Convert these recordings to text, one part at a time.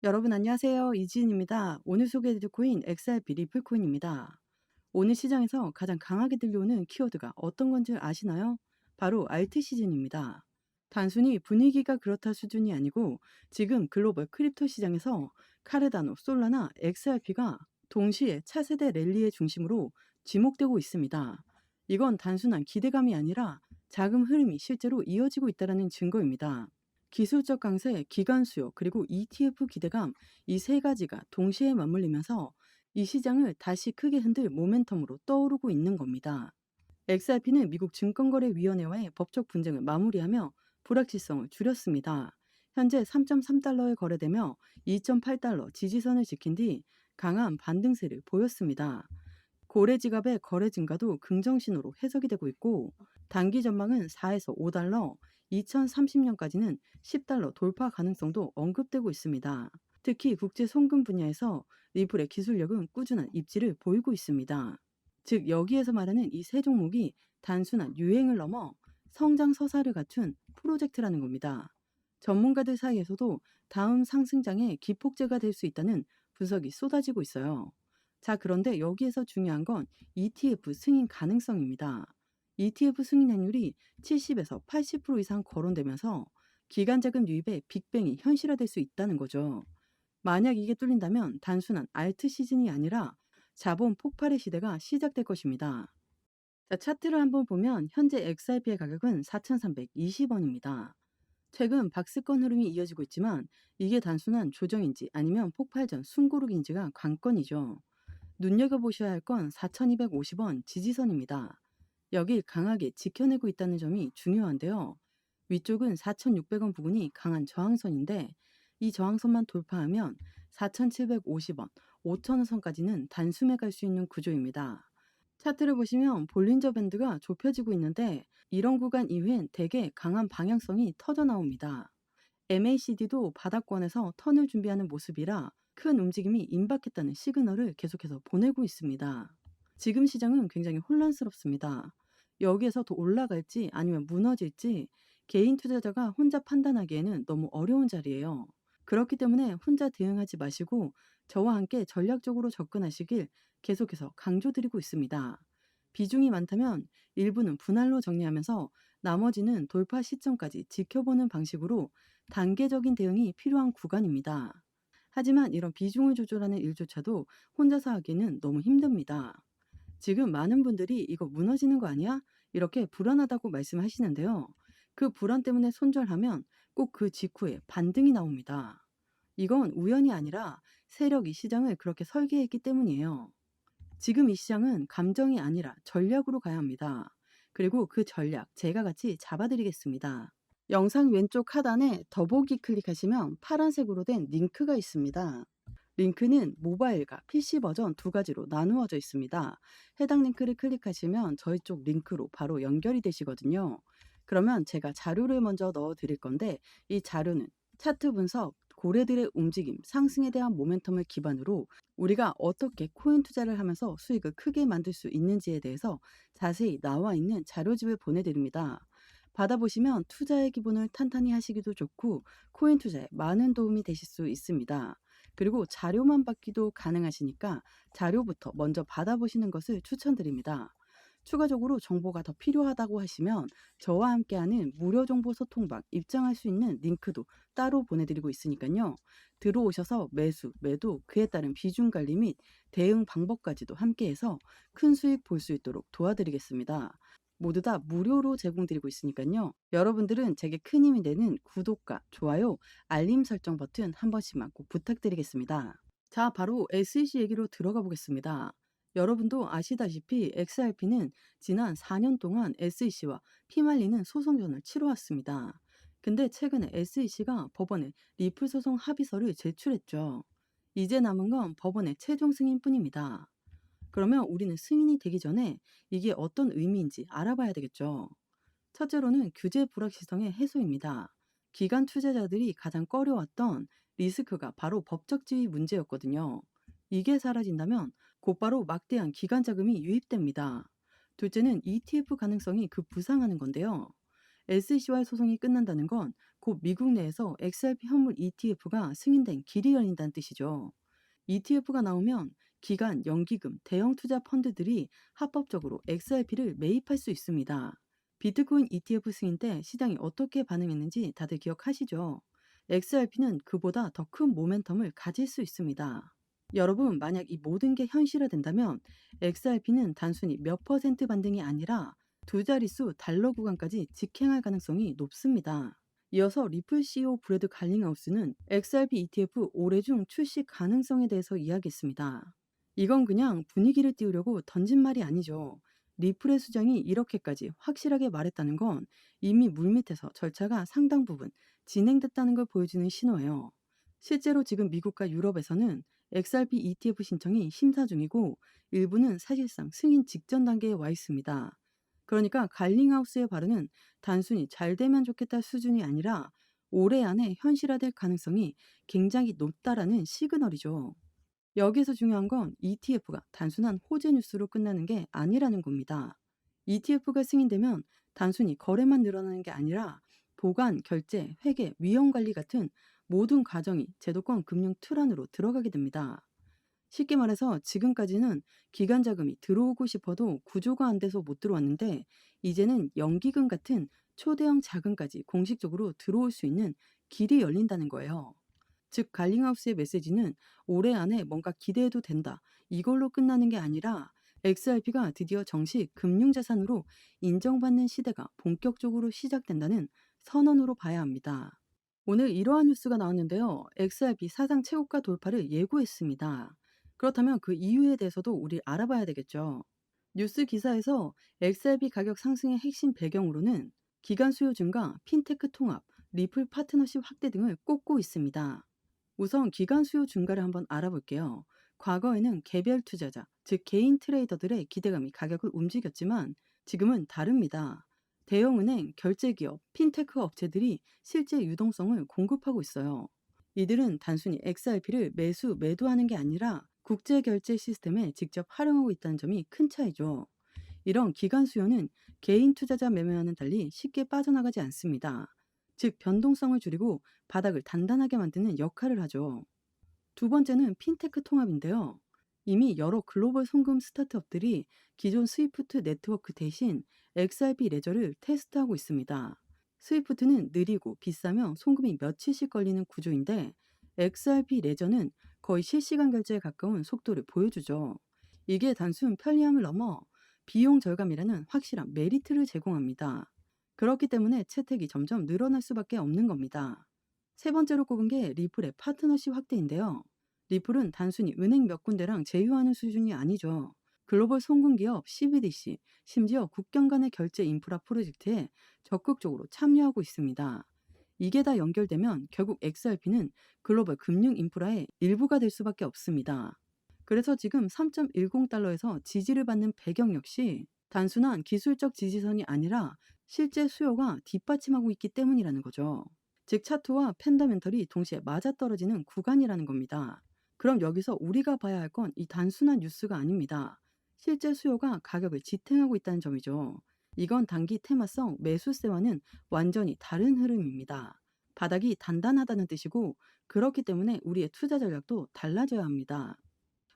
여러분 안녕하세요. 이지은입니다. 오늘 소개해드릴 코인 XRP 리플코인입니다. 오늘 시장에서 가장 강하게 들려오는 키워드가 어떤 건지 아시나요? 바로 알트 시즌입니다. 단순히 분위기가 그렇다 수준이 아니고 지금 글로벌 크립토 시장에서 카르다노, 솔라나 XRP가 동시에 차세대 랠리의 중심으로 지목되고 있습니다. 이건 단순한 기대감이 아니라 자금 흐름이 실제로 이어지고 있다는 증거입니다. 기술적 강세, 기관 수요, 그리고 ETF 기대감, 이 세 가지가 동시에 맞물리면서 이 시장을 다시 크게 흔들 모멘텀으로 떠오르고 있는 겁니다. XRP는 미국 증권거래위원회와의 법적 분쟁을 마무리하며 불확실성을 줄였습니다. 현재 3.3달러에 거래되며 2.8달러 지지선을 지킨 뒤 강한 반등세를 보였습니다. 고래 지갑의 거래 증가도 긍정 신호로 해석이 되고 있고, 단기 전망은 4에서 5달러, 2030년까지는 10달러 돌파 가능성도 언급되고 있습니다. 특히 국제 송금 분야에서 리플의 기술력은 꾸준한 입지를 보이고 있습니다. 즉 여기에서 말하는 이 세 종목이 단순한 유행을 넘어 성장 서사를 갖춘 프로젝트라는 겁니다. 전문가들 사이에서도 다음 상승장의 기폭제가 될 수 있다는 분석이 쏟아지고 있어요. 자, 그런데 여기에서 중요한 건 ETF 승인 가능성입니다. ETF 승인율이 70에서 80% 이상 거론되면서 기관 자금 유입의 빅뱅이 현실화될 수 있다는 거죠. 만약 이게 뚫린다면 단순한 알트 시즌이 아니라 자본 폭발의 시대가 시작될 것입니다. 자, 차트를 한번 보면 현재 XRP의 가격은 4,320원입니다. 최근 박스권 흐름이 이어지고 있지만 이게 단순한 조정인지 아니면 폭발 전 숨고르기인지가 관건이죠. 눈여겨보셔야 할 건 4,250원 지지선입니다. 여길 강하게 지켜내고 있다는 점이 중요한데요. 위쪽은 4,600원 부근이 강한 저항선인데 이 저항선만 돌파하면 4,750원, 5,000원 선까지는 단숨에 갈 수 있는 구조입니다. 차트를 보시면 볼린저 밴드가 좁혀지고 있는데 이런 구간 이후엔 대개 강한 방향성이 터져 나옵니다. MACD도 바닥권에서 턴을 준비하는 모습이라 큰 움직임이 임박했다는 시그널을 계속해서 보내고 있습니다. 지금 시장은 굉장히 혼란스럽습니다. 여기에서 더 올라갈지 아니면 무너질지 개인 투자자가 혼자 판단하기에는 너무 어려운 자리예요. 그렇기 때문에 혼자 대응하지 마시고 저와 함께 전략적으로 접근하시길 계속해서 강조드리고 있습니다. 비중이 많다면 일부는 분할로 정리하면서 나머지는 돌파 시점까지 지켜보는 방식으로 단계적인 대응이 필요한 구간입니다. 하지만 이런 비중을 조절하는 일조차도 혼자서 하기는 너무 힘듭니다. 지금 많은 분들이 이거 무너지는 거 아니야? 이렇게 불안하다고 말씀하시는데요. 그 불안 때문에 손절하면 꼭 그 직후에 반등이 나옵니다. 이건 우연이 아니라 세력이 시장을 그렇게 설계했기 때문이에요. 지금 이 시장은 감정이 아니라 전략으로 가야 합니다. 그리고 그 전략 제가 같이 잡아드리겠습니다. 영상 왼쪽 하단에 더보기 클릭하시면 파란색으로 된 링크가 있습니다. 링크는 모바일과 PC 버전 두 가지로 나누어져 있습니다. 해당 링크를 클릭하시면 저희 쪽 링크로 바로 연결이 되시거든요. 그러면 제가 자료를 먼저 넣어 드릴 건데 이 자료는 차트 분석, 고래들의 움직임, 상승에 대한 모멘텀을 기반으로 우리가 어떻게 코인 투자를 하면서 수익을 크게 만들 수 있는지에 대해서 자세히 나와 있는 자료집을 보내드립니다. 받아보시면 투자의 기본을 탄탄히 하시기도 좋고 코인 투자에 많은 도움이 되실 수 있습니다. 그리고 자료만 받기도 가능하시니까 자료부터 먼저 받아보시는 것을 추천드립니다. 추가적으로 정보가 더 필요하다고 하시면 저와 함께하는 무료 정보 소통방 입장할 수 있는 링크도 따로 보내드리고 있으니까요. 들어오셔서 매수, 매도, 그에 따른 비중 관리 및 대응 방법까지도 함께해서 큰 수익 볼 수 있도록 도와드리겠습니다. 모두 다 무료로 제공드리고 있으니까요. 여러분들은 제게 큰 힘이 되는 구독과 좋아요, 알림 설정 버튼 한 번씩만 꼭 부탁드리겠습니다. 자, 바로 SEC 얘기로 들어가 보겠습니다. 여러분도 아시다시피 XRP는 지난 4년 동안 SEC와 피말리는 소송전을 치러왔습니다. 근데 최근에 SEC가 법원에 리플 소송 합의서를 제출했죠. 이제 남은 건 법원의 최종 승인뿐입니다. 그러면 우리는 승인이 되기 전에 이게 어떤 의미인지 알아봐야 되겠죠. 첫째로는 규제 불확실성의 해소입니다. 기관 투자자들이 가장 꺼려왔던 리스크가 바로 법적 지위 문제였거든요. 이게 사라진다면 곧바로 막대한 기관 자금이 유입됩니다. 둘째는 ETF 가능성이 그 부상하는 건데요. SEC와의 소송이 끝난다는 건 곧 미국 내에서 XRP 현물 ETF가 승인된 길이 열린다는 뜻이죠. ETF가 나오면 기관, 연기금, 대형 투자 펀드들이 합법적으로 XRP를 매입할 수 있습니다. 비트코인 ETF 승인 때 시장이 어떻게 반응했는지 다들 기억하시죠? XRP는 그보다 더 큰 모멘텀을 가질 수 있습니다. 여러분, 만약 이 모든 게 현실화된다면 XRP는 단순히 몇 퍼센트 반등이 아니라 두 자릿수 달러 구간까지 직행할 가능성이 높습니다. 이어서 리플 CEO 브래드 갈링하우스는 XRP ETF 올해 중 출시 가능성에 대해서 이야기했습니다. 이건 그냥 분위기를 띄우려고 던진 말이 아니죠. 리플의 수장이 이렇게까지 확실하게 말했다는 건 이미 물밑에서 절차가 상당 부분 진행됐다는 걸 보여주는 신호예요. 실제로 지금 미국과 유럽에서는 XRP ETF 신청이 심사 중이고 일부는 사실상 승인 직전 단계에 와 있습니다. 그러니까 갈링하우스의 발언은 단순히 잘 되면 좋겠다 수준이 아니라 올해 안에 현실화될 가능성이 굉장히 높다라는 시그널이죠. 여기서 중요한 건 ETF가 단순한 호재 뉴스로 끝나는 게 아니라는 겁니다. ETF가 승인되면 단순히 거래만 늘어나는 게 아니라 보관, 결제, 회계, 위험 관리 같은 모든 과정이 제도권 금융 틀 안으로 들어가게 됩니다. 쉽게 말해서 지금까지는 기관 자금이 들어오고 싶어도 구조가 안 돼서 못 들어왔는데 이제는 연기금 같은 초대형 자금까지 공식적으로 들어올 수 있는 길이 열린다는 거예요. 즉 갈링하우스의 메시지는 올해 안에 뭔가 기대해도 된다. 이걸로 끝나는 게 아니라 XRP가 드디어 정식 금융자산으로 인정받는 시대가 본격적으로 시작된다는 선언으로 봐야 합니다. 오늘 이러한 뉴스가 나왔는데요. XRP 사상 최고가 돌파를 예고했습니다. 그렇다면 그 이유에 대해서도 우리 알아봐야 되겠죠. 뉴스 기사에서 XRP 가격 상승의 핵심 배경으로는 기관 수요 증가, 핀테크 통합, 리플 파트너십 확대 등을 꼽고 있습니다. 우선 기관 수요 증가를 한번 알아볼게요. 과거에는 개별 투자자, 즉 개인 트레이더들의 기대감이 가격을 움직였지만 지금은 다릅니다. 대형은행, 결제기업, 핀테크 업체들이 실제 유동성을 공급하고 있어요. 이들은 단순히 XRP를 매수, 매도하는 게 아니라 국제 결제 시스템에 직접 활용하고 있다는 점이 큰 차이죠. 이런 기관 수요는 개인 투자자 매매와는 달리 쉽게 빠져나가지 않습니다. 즉 변동성을 줄이고 바닥을 단단하게 만드는 역할을 하죠. 두 번째는 핀테크 통합인데요. 이미 여러 글로벌 송금 스타트업들이 기존 스위프트 네트워크 대신 XRP 레저를 테스트하고 있습니다. 스위프트는 느리고 비싸며 송금이 며칠씩 걸리는 구조인데 XRP 레저는 거의 실시간 결제에 가까운 속도를 보여주죠. 이게 단순 편리함을 넘어 비용 절감이라는 확실한 메리트를 제공합니다. 그렇기 때문에 채택이 점점 늘어날 수밖에 없는 겁니다. 세 번째로 꼽은 게 리플의 파트너십 확대인데요. 리플은 단순히 은행 몇 군데랑 제휴하는 수준이 아니죠. 글로벌 송금기업 CBDC, 심지어 국경 간의 결제 인프라 프로젝트에 적극적으로 참여하고 있습니다. 이게 다 연결되면 결국 XRP는 글로벌 금융 인프라의 일부가 될 수밖에 없습니다. 그래서 지금 3.10달러에서 지지를 받는 배경 역시 단순한 기술적 지지선이 아니라 실제 수요가 뒷받침하고 있기 때문이라는 거죠. 즉 차트와 펜더멘털이 동시에 맞아떨어지는 구간이라는 겁니다. 그럼 여기서 우리가 봐야 할 건 이 단순한 뉴스가 아닙니다. 실제 수요가 가격을 지탱하고 있다는 점이죠. 이건 단기 테마성 매수세와는 완전히 다른 흐름입니다. 바닥이 단단하다는 뜻이고 그렇기 때문에 우리의 투자 전략도 달라져야 합니다.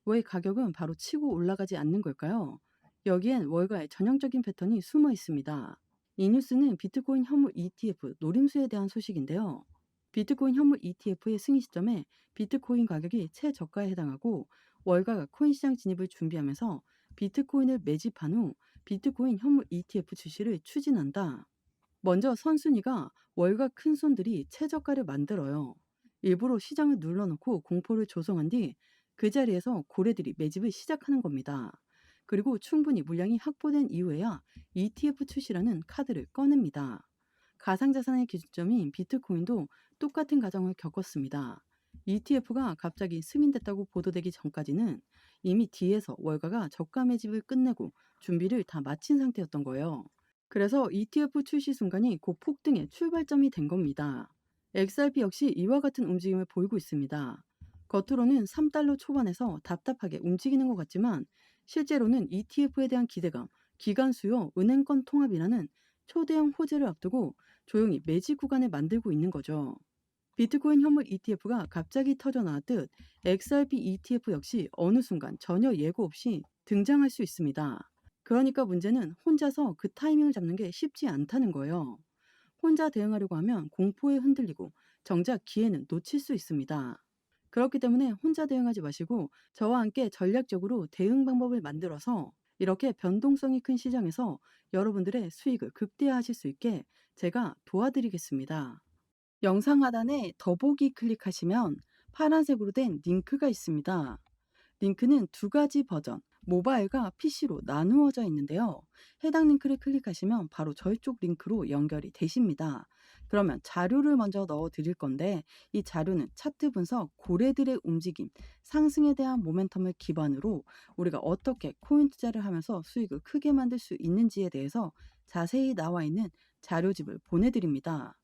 왜 가격은 바로 치고 올라가지 않는 걸까요? 여기엔 월가의 전형적인 패턴이 숨어 있습니다. 이 뉴스는 비트코인 현물 ETF 노림수에 대한 소식인데요. 비트코인 현물 ETF의 승인 시점에 비트코인 가격이 최저가에 해당하고 월가가 코인 시장 진입을 준비하면서 비트코인을 매집한 후 비트코인 현물 ETF 출시를 추진한다. 먼저 선순위가 월가 큰 손들이 최저가를 만들어요. 일부러 시장을 눌러놓고 공포를 조성한 뒤 그 자리에서 고래들이 매집을 시작하는 겁니다. 그리고 충분히 물량이 확보된 이후에야 ETF 출시라는 카드를 꺼냅니다. 가상자산의 기준점인 비트코인도 똑같은 과정을 겪었습니다. ETF가 갑자기 승인됐다고 보도되기 전까지는 이미 뒤에서 월가가 저가 매집을 끝내고 준비를 다 마친 상태였던 거예요. 그래서 ETF 출시 순간이 곧 폭등의 출발점이 된 겁니다. XRP 역시 이와 같은 움직임을 보이고 있습니다. 겉으로는 3달러 초반에서 답답하게 움직이는 것 같지만 실제로는 ETF에 대한 기대감, 기관 수요, 은행권 통합이라는 초대형 호재를 앞두고 조용히 매집 구간을 만들고 있는 거죠. 비트코인 현물 ETF가 갑자기 터져 나왔듯 XRP ETF 역시 어느 순간 전혀 예고 없이 등장할 수 있습니다. 그러니까 문제는 혼자서 그 타이밍을 잡는 게 쉽지 않다는 거예요. 혼자 대응하려고 하면 공포에 흔들리고 정작 기회는 놓칠 수 있습니다. 그렇기 때문에 혼자 대응하지 마시고 저와 함께 전략적으로 대응 방법을 만들어서 이렇게 변동성이 큰 시장에서 여러분들의 수익을 극대화하실 수 있게 제가 도와드리겠습니다. 영상 하단에 더보기 클릭하시면 파란색으로 된 링크가 있습니다. 링크는 두 가지 버전, 모바일과 PC로 나누어져 있는데요. 해당 링크를 클릭하시면 바로 저희 쪽 링크로 연결이 되십니다. 그러면 자료를 먼저 넣어 드릴 건데 이 자료는 차트 분석, 고래들의 움직임, 상승에 대한 모멘텀을 기반으로 우리가 어떻게 코인 투자를 하면서 수익을 크게 만들 수 있는지에 대해서 자세히 나와 있는 자료집을 보내드립니다.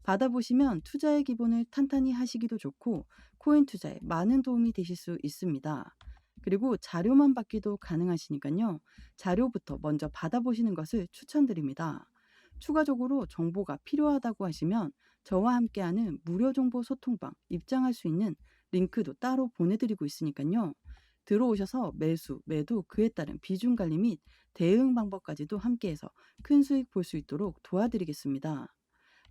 받아보시면 투자의 기본을 탄탄히 하시기도 좋고 코인 투자에 많은 도움이 되실 수 있습니다. 그리고 자료만 받기도 가능하시니까요. 자료부터 먼저 받아보시는 것을 추천드립니다. 추가적으로 정보가 필요하다고 하시면 저와 함께하는 무료 정보 소통방 입장할 수 있는 링크도 따로 보내드리고 있으니까요. 들어오셔서 매수, 매도, 그에 따른 비중 관리 및 대응 방법까지도 함께해서 큰 수익 볼 수 있도록 도와드리겠습니다.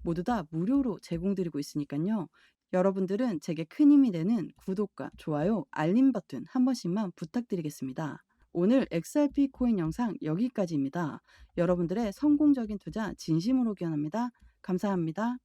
모두 다 무료로 제공드리고 있으니까요. 여러분들은 제게 큰 힘이 되는 구독과 좋아요, 알림 버튼 한 번씩만 부탁드리겠습니다. 오늘 XRP 코인 영상 여기까지입니다. 여러분들의 성공적인 투자 진심으로 기원합니다. 감사합니다.